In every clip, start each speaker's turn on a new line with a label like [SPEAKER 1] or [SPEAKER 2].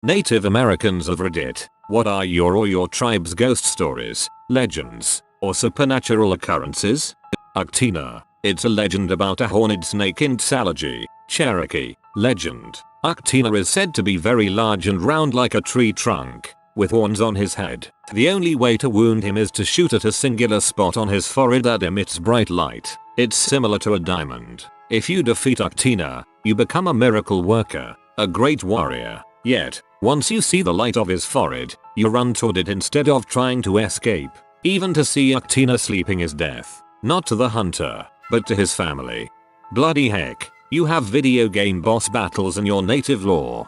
[SPEAKER 1] Native Americans of Reddit, what are your or your tribe's ghost stories, legends, or supernatural occurrences? Uktena. It's a legend about a horned snake in Mythology, Cherokee. Legend. Uktena is said to be very large and round like a tree trunk, with horns on his head. The only way to wound him is to shoot at a singular spot on his forehead that emits bright light. It's similar to a diamond. If you defeat Uktena, you become a miracle worker, a great warrior. Yet, once you see the light of his forehead, you run toward it instead of trying to escape. Even to see Uktena sleeping is death. Not to the hunter, but to his family. Bloody heck, you have video game boss battles in your native lore.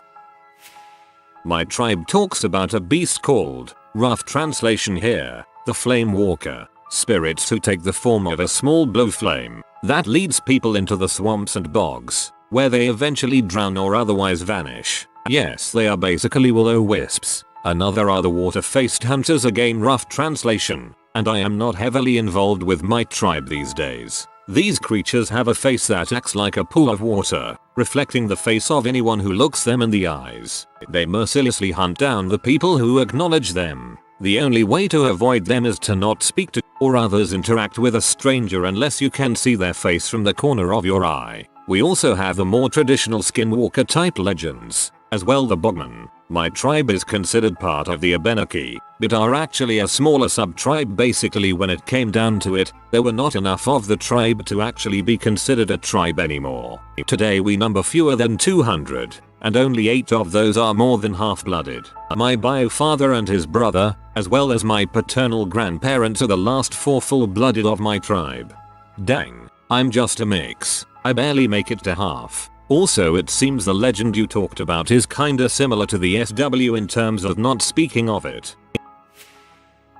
[SPEAKER 1] My tribe talks about a beast called, rough translation here, the Flame Walker. Spirits who take the form of a small blue flame that leads people into the swamps and bogs, where they eventually drown or otherwise vanish. Yes, they are basically will-o-wisps. Another are the water-faced hunters, again rough translation, and I am not heavily involved with my tribe these days. These creatures have a face that acts like a pool of water, reflecting the face of anyone who looks them in the eyes. They mercilessly hunt down the people who acknowledge them. The only way to avoid them is to not speak to or others interact with a stranger unless you can see their face from the corner of your eye. We also have the more traditional skinwalker type legends, as well the bushmen. My tribe is considered part of the Abenaki, but are actually a smaller sub-tribe. Basically, when it came down to it, there were not enough of the tribe to actually be considered a tribe anymore. Today we number fewer than 200, and only 8 of those are more than half-blooded. My bio father and his brother, as well as my paternal grandparents, are the last 4 full-blooded of my tribe. Dang, I'm just a mix. I barely make it to half. Also, it seems the legend you talked about is kinda similar to the SW in terms of not speaking of it.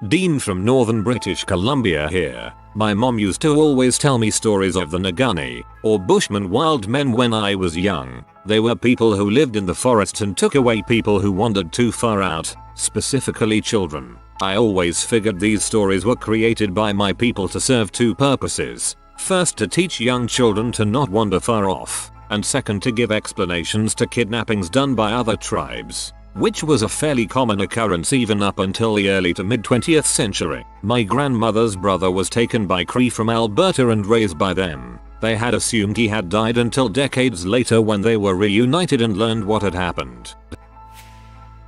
[SPEAKER 1] Dean from northern British Columbia here. My mom used to always tell me stories of the Ngani, or Bushmen wild men when I was young. They were people who lived in the forests and took away people who wandered too far out, specifically children. I always figured these stories were created by my people to serve 2 purposes. First, to teach young children to not wander far off, and second, to give explanations to kidnappings done by other tribes, which was a fairly common occurrence even up until the early to mid 20th century. My grandmother's brother was taken by Cree from Alberta and raised by them. They had assumed he had died until decades later when they were reunited and learned what had happened.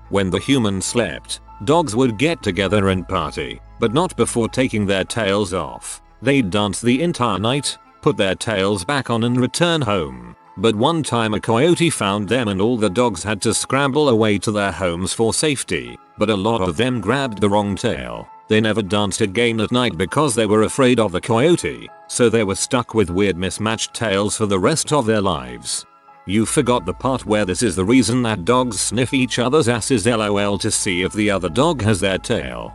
[SPEAKER 1] When the humans slept, dogs would get together and party, but not before taking their tails off. They'd dance the entire night, put their tails back on and return home. But one time a coyote found them and all the dogs had to scramble away to their homes for safety, but a lot of them grabbed the wrong tail. They never danced again at night because they were afraid of the coyote, so they were stuck with weird mismatched tails for the rest of their lives. You forgot the part where this is the reason that dogs sniff each other's asses LOL to see if the other dog has their tail.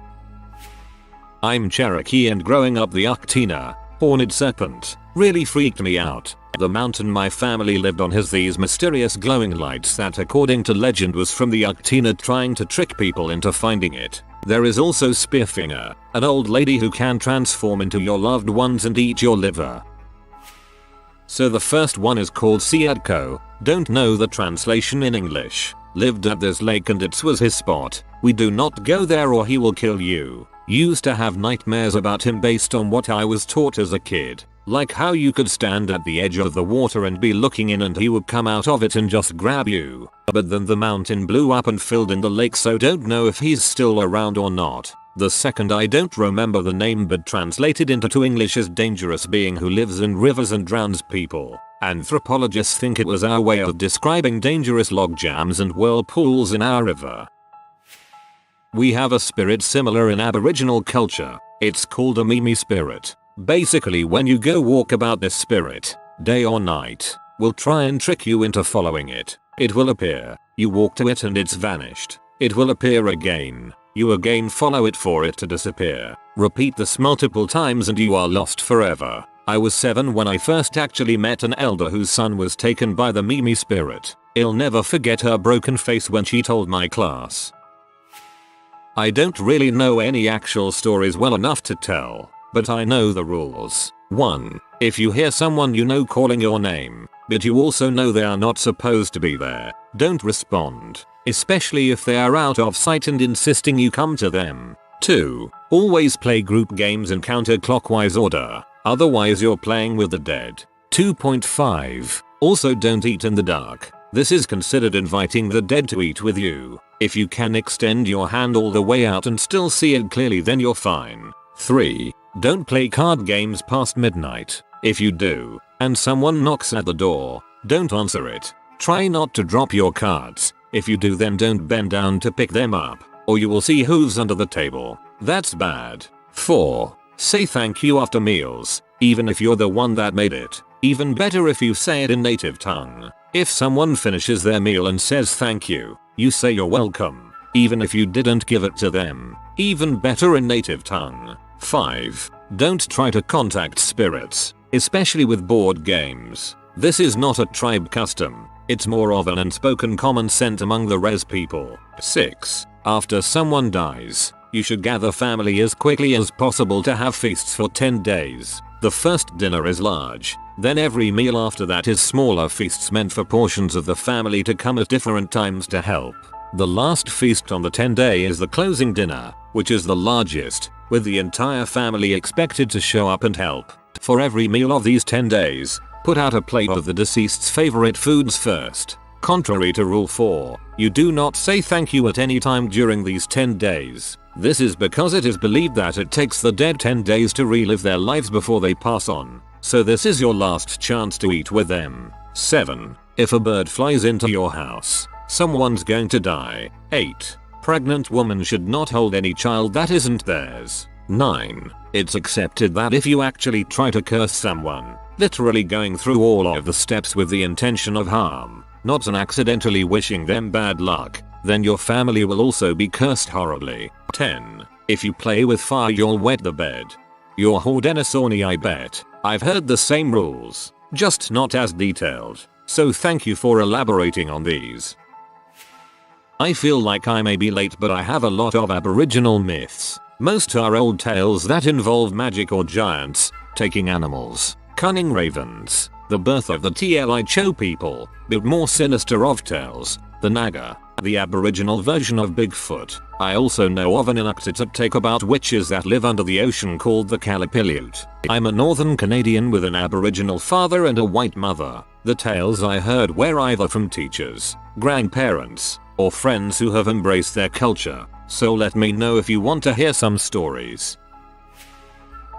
[SPEAKER 1] I'm Cherokee, and growing up the Uktena, horned serpent, really freaked me out. The mountain my family lived on has these mysterious glowing lights that according to legend was from the Uktena trying to trick people into finding it. There is also Spearfinger, an old lady who can transform into your loved ones and eat your liver. So the first one is called Siadko, don't know the translation in English. Lived at this lake and it was his spot. We do not go there or he will kill you. Used to have nightmares about him based on what I was taught as a kid. Like how you could stand at the edge of the water and be looking in and he would come out of it and just grab you. But then the mountain blew up and filled in the lake, so don't know if he's still around or not. The second, I don't remember the name, but translated into English is dangerous being who lives in rivers and drowns people. Anthropologists think it was our way of describing dangerous log jams and whirlpools in our river. We have a spirit similar in Aboriginal culture. It's called a Mimi spirit. Basically, when you go walk about this spirit, day or night, will try and trick you into following it. It will appear, you walk to it and it's vanished. It will appear again, you again follow it for it to disappear. Repeat this multiple times and you are lost forever. I was 7 when I first actually met an elder whose son was taken by the Mimi spirit. I'll never forget her broken face when she told my class. I don't really know any actual stories well enough to tell, but I know the rules. 1. If you hear someone you know calling your name, but you also know they are not supposed to be there, don't respond. especially if they are out of sight and insisting you come to them. 2. Always play group games in counterclockwise order, otherwise you're playing with the dead. 2.5. Also don't eat in the dark. This is considered inviting the dead to eat with you. If you can extend your hand all the way out and still see it clearly, then you're fine. 3. Don't play card games past midnight. If you do, and someone knocks at the door, don't answer it. Try not to drop your cards. If you do, then don't bend down to pick them up, or you will see hooves under the table. That's bad. 4. Say thank you after meals, even if you're the one that made it. Even better if you say it in native tongue. If someone finishes their meal and says thank you, you say you're welcome, even if you didn't give it to them. Even better in native tongue. 5. Don't try to contact spirits, especially with board games. This is not a tribe custom. It's more of an unspoken common sense among the res people. 6. After someone dies, you should gather family as quickly as possible to have feasts for 10 days. The first dinner is large, then every meal after that is smaller feasts meant for portions of the family to come at different times to help. The last feast on the 10-day is the closing dinner, which is the largest, with the entire family expected to show up and help. For every meal of these 10 days, put out a plate of the deceased's favorite foods first. Contrary to Rule 4, you do not say thank you at any time during these 10 days. This is because it is believed that it takes the dead 10 days to relive their lives before they pass on. So this is your last chance to eat with them. 7. If a bird flies into your house, someone's going to die. 8. Pregnant woman should not hold any child that isn't theirs. 9. It's accepted that if you actually try to curse someone, literally going through all of the steps with the intention of harm, not an accidentally wishing them bad luck, then your family will also be cursed horribly. 10. If you play with fire, you'll wet the bed. You're Haudenosaunee, I bet. I've heard the same rules, just not as detailed, so thank you for elaborating on these. I feel like I may be late, but I have a lot of Aboriginal myths. Most are old tales that involve magic or giants, taking animals, cunning ravens, the birth of the Tli people, but more sinister of tales, the Naga, the Aboriginal version of Bigfoot. I also know of an Inuktitut take about witches that live under the ocean called the Kalapiliut. I'm a Northern Canadian with an Aboriginal father and a white mother. The tales I heard were either from teachers, grandparents, or friends who have embraced their culture, so let me know if you want to hear some stories.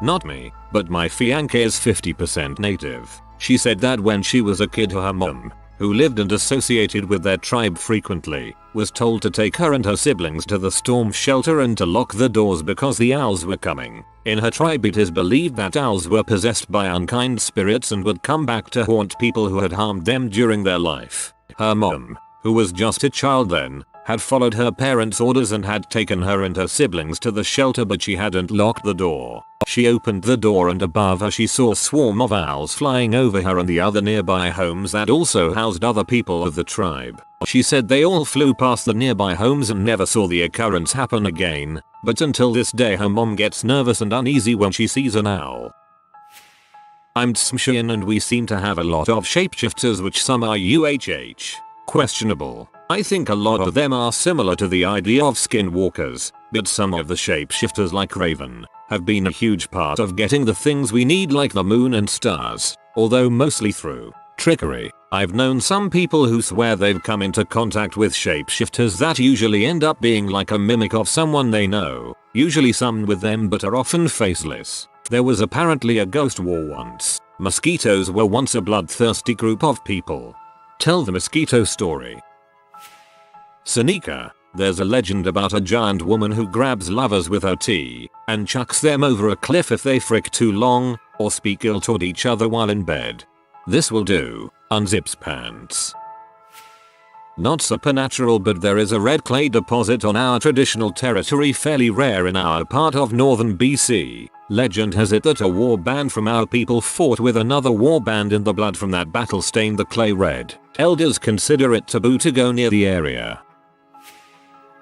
[SPEAKER 1] Not me, but my fiancé is 50% native. She said that when she was a kid, her mom, who lived and associated with their tribe frequently, was told to take her and her siblings to the storm shelter and to lock the doors because the owls were coming. In her tribe, it is believed that owls were possessed by unkind spirits and would come back to haunt people who had harmed them during their life. Her mom, who was just a child then, had followed her parents' orders and had taken her and her siblings to the shelter, but she hadn't locked the door. She opened the door and above her she saw a swarm of owls flying over her and the other nearby homes that also housed other people of the tribe. She said they all flew past the nearby homes and never saw the occurrence happen again, but until this day her mom gets nervous and uneasy when she sees an owl. I'm Tsmshian and we seem to have a lot of shapeshifters, which some are questionable. I think a lot of them are similar to the idea of skinwalkers, but some of the shapeshifters like Raven have been a huge part of getting the things we need like the moon and stars, although mostly through trickery. I've known some people who swear they've come into contact with shapeshifters that usually end up being like a mimic of someone they know, usually summoned with them but are often faceless. There was apparently a ghost war once. Mosquitoes were once a bloodthirsty group of people. Tell the mosquito story. Chaneque. There's a legend about a giant woman who grabs lovers with her tea and chucks them over a cliff if they frick too long or speak ill toward each other while in bed. This will do. Unzips pants. Not supernatural, but there is a red clay deposit on our traditional territory, fairly rare in our part of northern BC. Legend has it that a war band from our people fought with another war band and the blood from that battle stained the clay red. Elders consider it taboo to go near the area.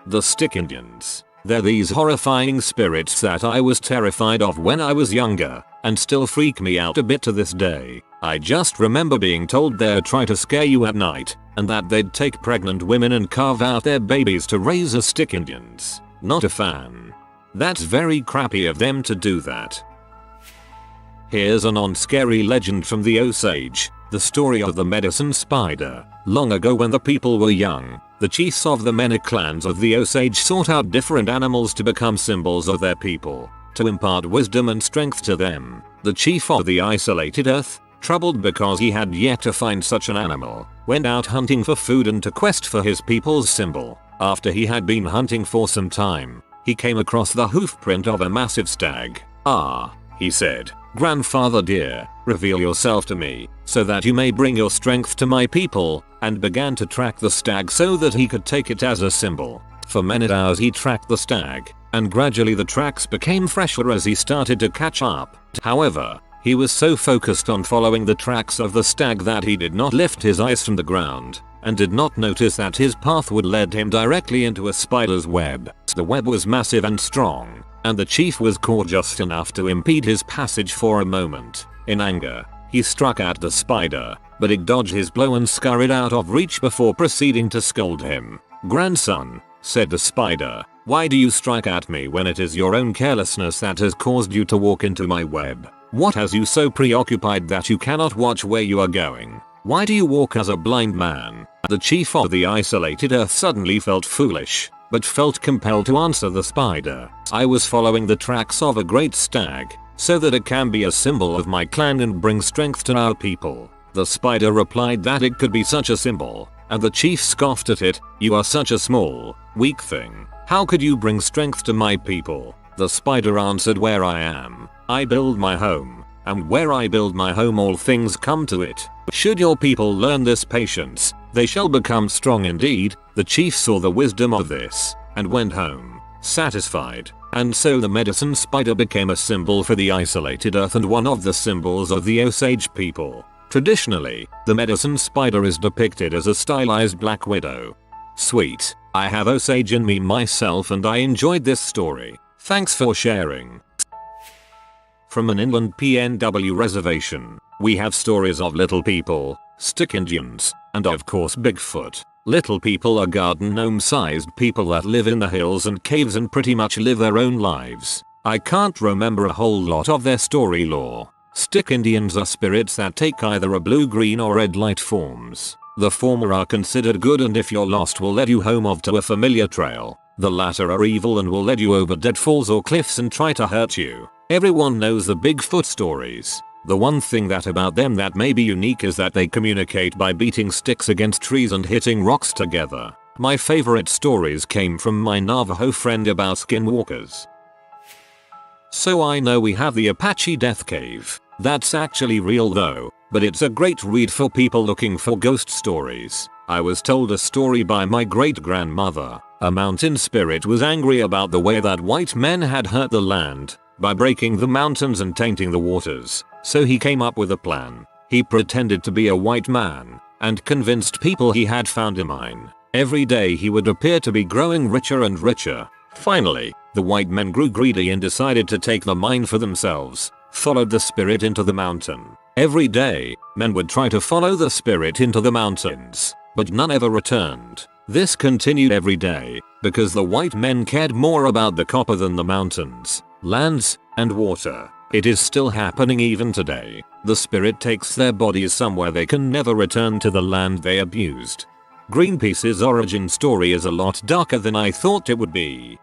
[SPEAKER 1] The Stick Indians. They're these horrifying spirits that I was terrified of when I was younger, and still freak me out a bit to this day. I just remember being told they'd try to scare you at night, and that they'd take pregnant women and carve out their babies to raise as stick Indians. Not a fan. That's very crappy of them to do that. Here's a non-scary legend from the Osage, the story of the medicine spider. Long ago when the people were young, the chiefs of the many clans of the Osage sought out different animals to become symbols of their people, to impart wisdom and strength to them. The chief of the isolated earth, troubled because he had yet to find such an animal, went out hunting for food and to quest for his people's symbol. After he had been hunting for some time, he came across the hoofprint of a massive stag. "Ah," he said, "grandfather dear, reveal yourself to me, so that you may bring your strength to my people," and began to track the stag so that he could take it as a symbol. For many hours he tracked the stag, and gradually the tracks became fresher as he started to catch up. However, he was so focused on following the tracks of the stag that he did not lift his eyes from the ground, and did not notice that his path would lead him directly into a spider's web. The web was massive and strong, and the chief was caught just enough to impede his passage for a moment. In anger, he struck at the spider, but it dodged his blow and scurried out of reach before proceeding to scold him. "Grandson," said the spider, "why do you strike at me when it is your own carelessness that has caused you to walk into my web? What has you so preoccupied that you cannot watch where you are going? Why do you walk as a blind man?" The chief of the isolated earth suddenly felt foolish, but felt compelled to answer the spider. "I was following the tracks of a great stag, so that it can be a symbol of my clan and bring strength to our people." The spider replied that it could be such a symbol, and the chief scoffed at it. "You are such a small, weak thing. How could you bring strength to my people?" The spider answered, "Where I am, I build my home, and where I build my home all things come to it. Should your people learn this patience, they shall become strong indeed." The chief saw the wisdom of this, and went home, satisfied. And so the medicine spider became a symbol for the isolated earth and one of the symbols of the Osage people. Traditionally, the medicine spider is depicted as a stylized black widow. Sweet, I have Osage in me myself and I enjoyed this story. Thanks for sharing. From an inland PNW reservation, we have stories of little people, stick Indians, and of course Bigfoot. Little people are garden gnome-sized people that live in the hills and caves and pretty much live their own lives. I can't remember a whole lot of their story lore. Stick Indians are spirits that take either a blue, green or red light forms. The former are considered good and if you're lost will lead you home off to a familiar trail. The latter are evil and will lead you over deadfalls or cliffs and try to hurt you. Everyone knows the Bigfoot stories. The one thing that about them that may be unique is that they communicate by beating sticks against trees and hitting rocks together. My favorite stories came from my Navajo friend about skinwalkers. So I know we have the Apache Death Cave. That's actually real though, but it's a great read for people looking for ghost stories. I was told a story by my great grandmother. A mountain spirit was angry about the way that white men had hurt the land by breaking the mountains and tainting the waters. So he came up with a plan. He pretended to be a white man and convinced people he had found a mine. Every day he would appear to be growing richer and richer. Finally, the white men grew greedy and decided to take the mine for themselves, followed the spirit into the mountain. Every day, men would try to follow the spirit into the mountains, but none ever returned. This continued every day, because the white men cared more about the copper than the mountains, lands, and water. It is still happening even today. The spirit takes their bodies somewhere they can never return to the land they abused. Greenpeace's origin story is a lot darker than I thought it would be.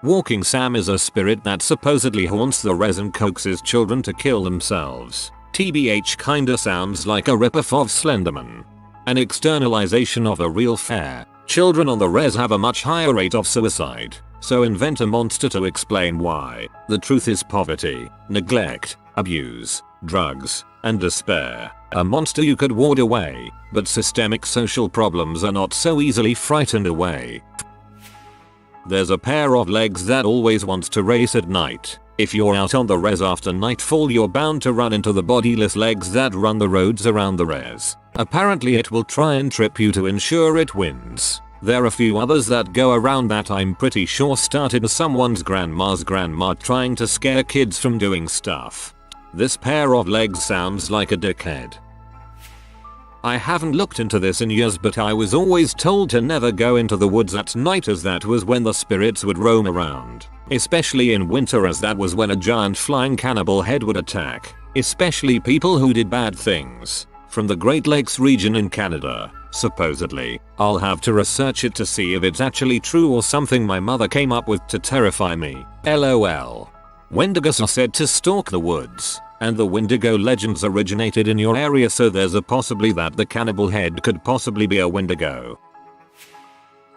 [SPEAKER 1] Walking Sam is a spirit that supposedly haunts the res and coaxes children to kill themselves. TBH kinda sounds like a ripoff of Slenderman. An externalization of a real fair. Children on the res have a much higher rate of suicide, so invent a monster to explain why. The truth is poverty, neglect, abuse, drugs, and despair. A monster you could ward away, but systemic social problems are not so easily frightened away. There's a pair of legs that always wants to race at night. If you're out on the res after nightfall you're bound to run into the bodyless legs that run the roads around the res. Apparently it will try and trip you to ensure it wins. There are a few others that go around that I'm pretty sure started as someone's grandma's grandma trying to scare kids from doing stuff. This pair of legs sounds like a dickhead. I haven't looked into this in years, but I was always told to never go into the woods at night, as that was when the spirits would roam around. Especially in winter, as that was when a giant flying cannibal head would attack. Especially people who did bad things. From the Great Lakes region in Canada, supposedly. I'll have to research it to see if it's actually true or something my mother came up with to terrify me. LOL. Wendigos are said to stalk the woods, and the Wendigo legends originated in your area, so there's a possibility that the cannibal head could possibly be a Wendigo.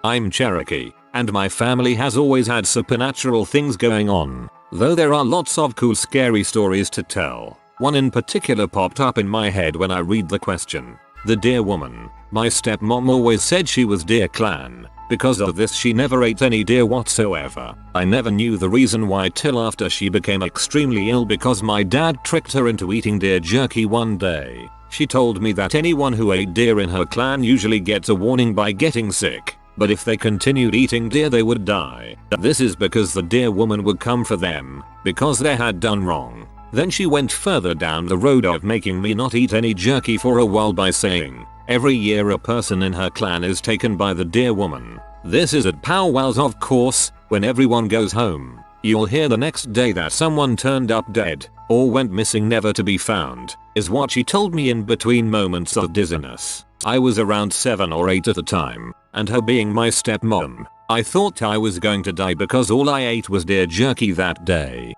[SPEAKER 1] I'm Cherokee, and my family has always had supernatural things going on, though there are lots of cool scary stories to tell. One in particular popped up in my head when I read the question. The deer woman. My stepmom always said she was deer clan. Because of this she never ate any deer whatsoever. I never knew the reason why till after she became extremely ill, because my dad tricked her into eating deer jerky one day. She told me that anyone who ate deer in her clan usually gets a warning by getting sick, but if they continued eating deer they would die. This is because the deer woman would come for them, because they had done wrong. Then she went further down the road of making me not eat any jerky for a while by saying, every year a person in her clan is taken by the deer woman. This is at powwows, of course. When everyone goes home, you'll hear the next day that someone turned up dead, or went missing never to be found, is what she told me in between moments of dizziness. I was around 7 or 8 at the time, and her being my stepmom, I thought I was going to die because all I ate was deer jerky that day.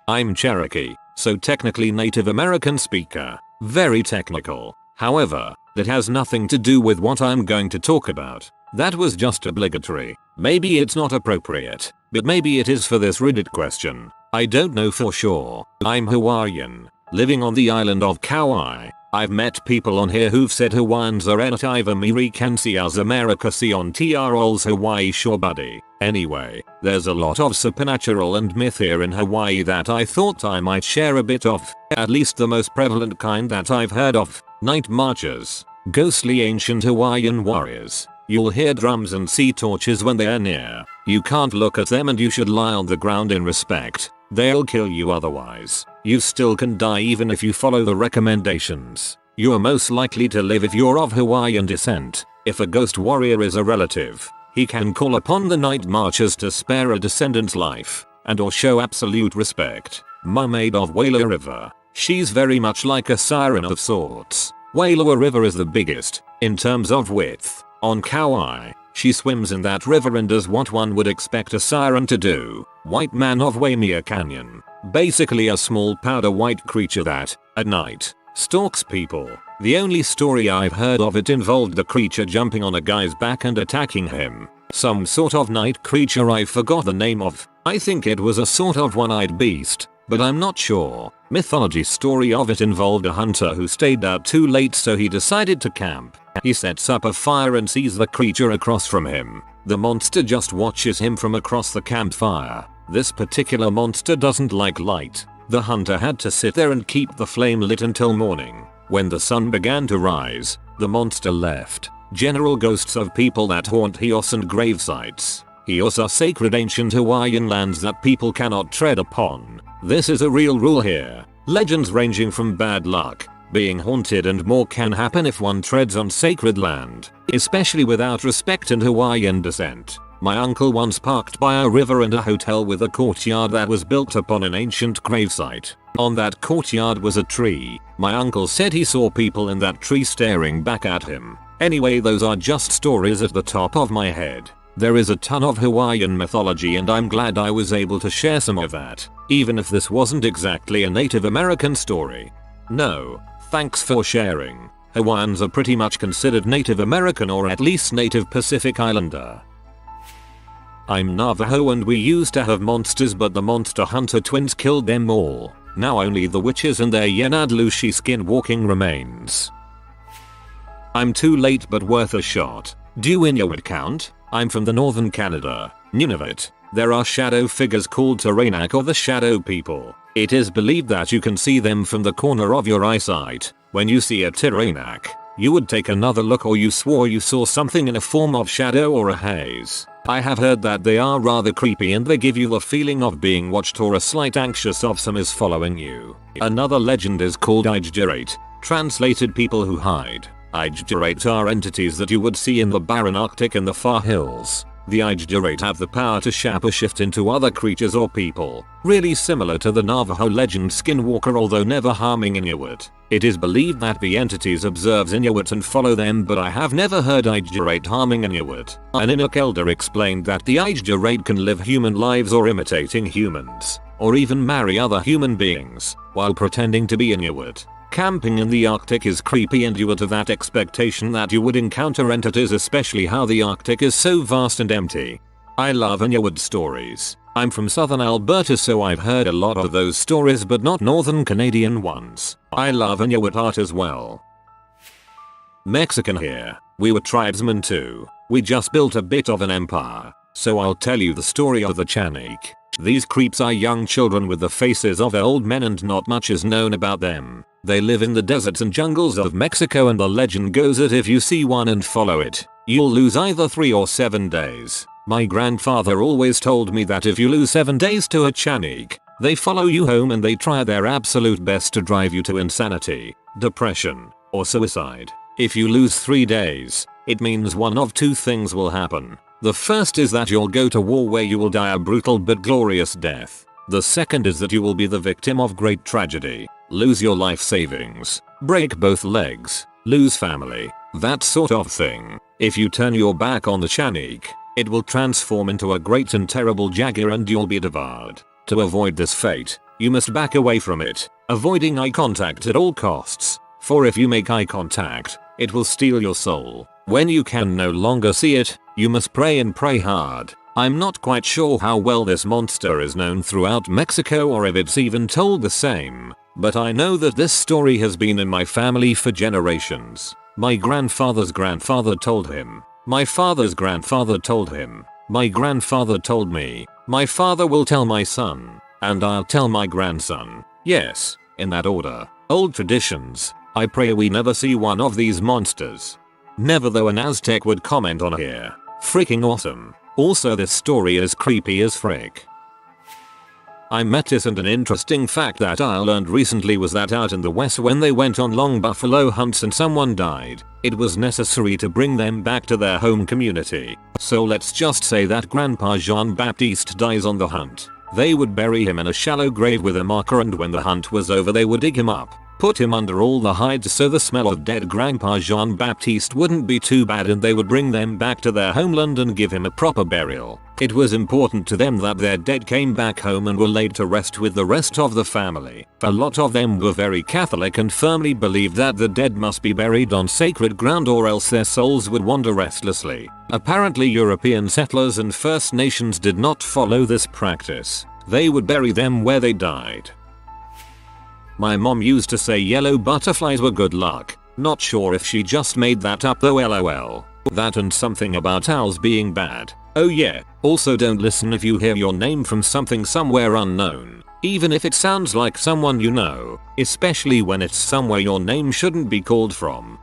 [SPEAKER 1] I'm Cherokee, so technically Native American speaker. Very technical. However, that has nothing to do with what I'm going to talk about. That was just obligatory. Maybe it's not appropriate, but maybe it is for this Reddit question. I don't know for sure. I'm Hawaiian, living on the island of Kauai. I've met people on here who've said Hawaiians are Enatiiva Mirikansi as America see on TRL's Hawaii shore buddy. Anyway, there's a lot of supernatural and myth here in Hawaii that I thought I might share a bit of, at least the most prevalent kind that I've heard of. Night marchers. Ghostly ancient Hawaiian warriors. You'll hear drums and see torches when they're near. You can't look at them and you should lie on the ground in respect. They'll kill you otherwise. You still can die even if you follow the recommendations. You're most likely to live if you're of Hawaiian descent. If a ghost warrior is a relative, he can call upon the night marchers to spare a descendant's life, and or show absolute respect. Mermaid of Wailoa River. She's very much like a siren of sorts. Wailoa River is the biggest, in terms of width, on Kauai. She swims in that river and does what one would expect a siren to do. White Man of Waimea Canyon. Basically a small powder white creature that, at night, stalks people. The only story I've heard of it involved the creature jumping on a guy's back and attacking him. Some sort of night creature I forgot the name of. I think it was a sort of one-eyed beast, but I'm not sure. Mythology story of it involved a hunter who stayed out too late, so he decided to camp. He sets up a fire and sees the creature across from him. The monster just watches him from across the campfire. This particular monster doesn't like light. The hunter had to sit there and keep the flame lit until morning. When the sun began to rise, the monster left. General ghosts of people that haunt heiaus and grave sites. Heiaus are sacred ancient Hawaiian lands that people cannot tread upon. This is a real rule here. Legends ranging from bad luck, being haunted and more can happen if one treads on sacred land, especially without respect and Hawaiian descent. My uncle once parked by a river and a hotel with a courtyard that was built upon an ancient gravesite. On that courtyard was a tree. My uncle said he saw people in that tree staring back at him. Anyway, those are just stories at the top of my head. There is a ton of Hawaiian mythology and I'm glad I was able to share some of that, even if this wasn't exactly a Native American story. No, thanks for sharing. Hawaiians are pretty much considered Native American or at least Native Pacific Islander. I'm Navajo and we used to have monsters, but the monster hunter twins killed them all. Now only the witches and their Yenadlushi skinwalking remains. I'm too late but worth a shot. Do Inuit count? I'm from the northern Canada, Nunavut. There are shadow figures called chaneque or the shadow people. It is believed that you can see them from the corner of your eyesight. When you see a chaneque, you would take another look or you swore you saw something in a form of shadow or a haze. I have heard that they are rather creepy and they give you the feeling of being watched or a slight anxious of some is following you. Another legend is called Ijgerate. Translated, people who hide. Ijgerate are entities that you would see in the barren Arctic and the far hills. The Ijgerate have the power to shapeshift into other creatures or people, really similar to the Navajo legend skinwalker, although never harming Inuit. It is believed that the entities observe Inuit and follow them, but I have never heard Ijgerate harming Inuit. An Inuk elder explained that the Ijgerate can live human lives or imitating humans, or even marry other human beings, while pretending to be Inuit. Camping in the Arctic is creepy, and you are to that expectation that you would encounter entities, especially how the Arctic is so vast and empty. I love Inuit stories. I'm from southern Alberta, so I've heard a lot of those stories, but not northern Canadian ones. I love Inuit art as well. Mexican here. We were tribesmen too. We just built a bit of an empire. So I'll tell you the story of the chaneque. These creeps are young children with the faces of old men, and not much is known about them. They live in the deserts and jungles of Mexico, and the legend goes that if you see one and follow it, you'll lose either 3 or 7 days. My grandfather always told me that if you lose 7 days to a chaneque, they follow you home and they try their absolute best to drive you to insanity, depression, or suicide. If you lose 3 days, it means one of 2 things will happen. The first is that you'll go to war, where you will die a brutal but glorious death. The second is that you will be the victim of great tragedy, lose your life savings, break both legs, lose family, that sort of thing. If you turn your back on the chaneque, it will transform into a great and terrible jaguar and you'll be devoured. To avoid this fate, you must back away from it, avoiding eye contact at all costs, for if you make eye contact, it will steal your soul. When you can no longer see it, you must pray and pray hard. I'm not quite sure how well this monster is known throughout Mexico, or if it's even told the same, but I know that this story has been in my family for generations. My grandfather's grandfather told him. My father's grandfather told him. My grandfather told me. My father will tell my son. And I'll tell my grandson. Yes, in that order. Old traditions. I pray we never see one of these monsters. Never, though an Aztec would comment on here. Freaking awesome. Also, this story is creepy as frick. I met this, and an interesting fact that I learned recently was that out in the west, when they went on long buffalo hunts and someone died, it was necessary to bring them back to their home community. So let's just say that Grandpa Jean-Baptiste dies on the hunt. They would bury him in a shallow grave with a marker, and when the hunt was over they would dig him up, put him under all the hides so the smell of dead Grandpa Jean-Baptiste wouldn't be too bad, and they would bring them back to their homeland and give him a proper burial. It was important to them that their dead came back home and were laid to rest with the rest of the family. A lot of them were very Catholic and firmly believed that the dead must be buried on sacred ground, or else their souls would wander restlessly. Apparently, European settlers and First Nations did not follow this practice. They would bury them where they died. My mom used to say yellow butterflies were good luck. Not sure if she just made that up though, lol. That and something about owls being bad. Oh yeah, also don't listen if you hear your name from something somewhere unknown, even if it sounds like someone you know, especially when it's somewhere your name shouldn't be called from.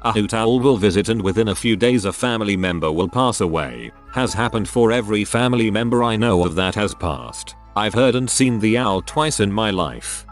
[SPEAKER 1] A hoot owl will visit, and within a few days a family member will pass away. Has happened for every family member I know of that has passed. I've heard and seen the owl twice in my life.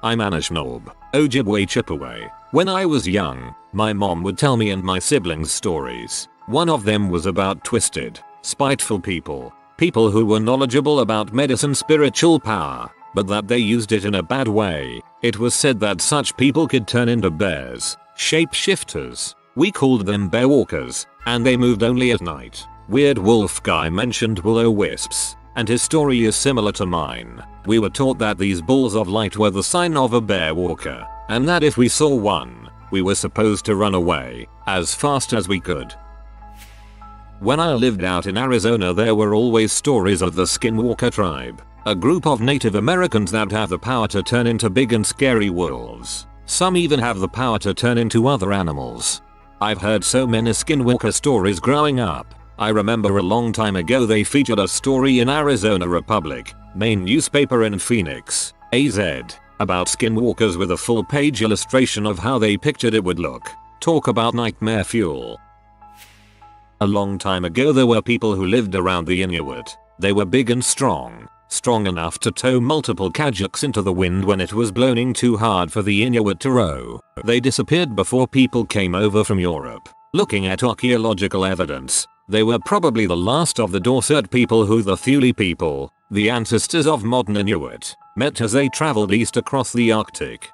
[SPEAKER 1] I'm Anishnob, Ojibwe Chippewa. When I was young, my mom would tell me and my siblings stories. One of them was about twisted, spiteful people. People who were knowledgeable about medicine, spiritual power, but that they used it in a bad way. It was said that such people could turn into bears, shapeshifters. We called them bearwalkers, and they moved only at night. Weird Wolf Guy mentioned will-o-wisps, and his story is similar to mine. We were taught that these balls of light were the sign of a bear walker, and that if we saw one, we were supposed to run away as fast as we could. When I lived out in Arizona, there were always stories of the Skinwalker tribe, a group of Native Americans that have the power to turn into big and scary wolves. Some even have the power to turn into other animals. I've heard so many Skinwalker stories growing up. I remember a long time ago they featured a story in Arizona Republic, main newspaper in Phoenix, AZ, about skinwalkers with a full-page illustration of how they pictured it would look. Talk about nightmare fuel. A long time ago there were people who lived around the Inuit. They were big and strong. strong enough to tow multiple kayaks into the wind when it was blowing too hard for the Inuit to row. They disappeared before people came over from Europe. Looking at archaeological evidence, they were probably the last of the Dorset people who the Thule people, the ancestors of modern Inuit, met as they traveled east across the Arctic.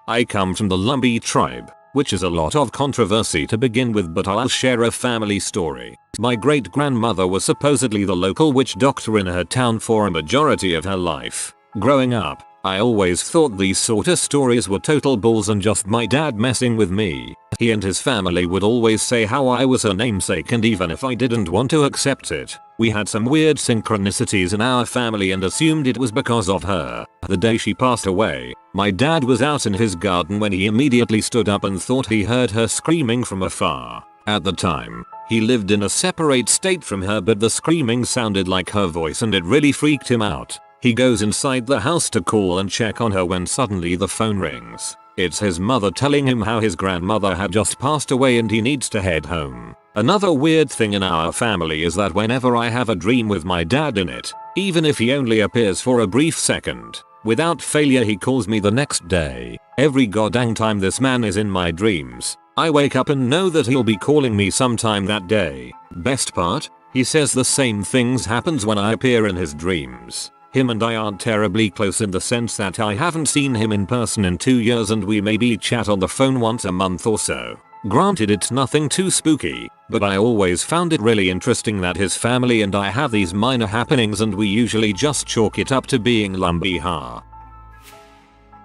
[SPEAKER 1] I come from the Lumbee tribe, which is a lot of controversy to begin with, but I'll share a family story. My great-grandmother was supposedly the local witch doctor in her town for a majority of her life. Growing up, I always thought these sort of stories were total bulls and just my dad messing with me. He and his family would always say how I was her namesake, and even if I didn't want to accept it, we had some weird synchronicities in our family and assumed it was because of her. The day she passed away, my dad was out in his garden when he immediately stood up and thought he heard her screaming from afar. At the time, he lived in a separate state from her, but the screaming sounded like her voice and it really freaked him out. He goes inside the house to call and check on her when suddenly the phone rings. It's his mother telling him how his grandmother had just passed away and he needs to head home. Another weird thing in our family is that whenever I have a dream with my dad in it, even if he only appears for a brief second, without failure he calls me the next day. Every goddamn time this man is in my dreams, I wake up and know that he'll be calling me sometime that day. Best part? He says the same things happens when I appear in his dreams. Him and I aren't terribly close in the sense that I haven't seen him in person in 2 years and we maybe chat on the phone once a month or so. Granted, it's nothing too spooky, but I always found it really interesting that his family and I have these minor happenings and we usually just chalk it up to being lumbee ha.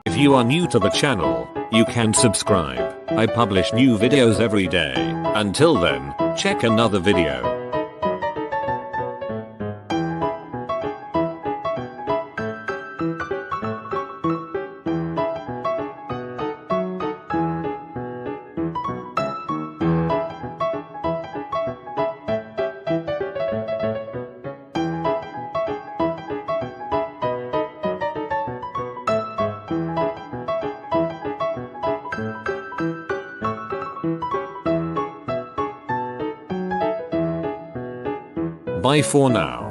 [SPEAKER 1] If you are new to the channel, you can subscribe. I publish new videos every day. Until then, check another video. Bye for now.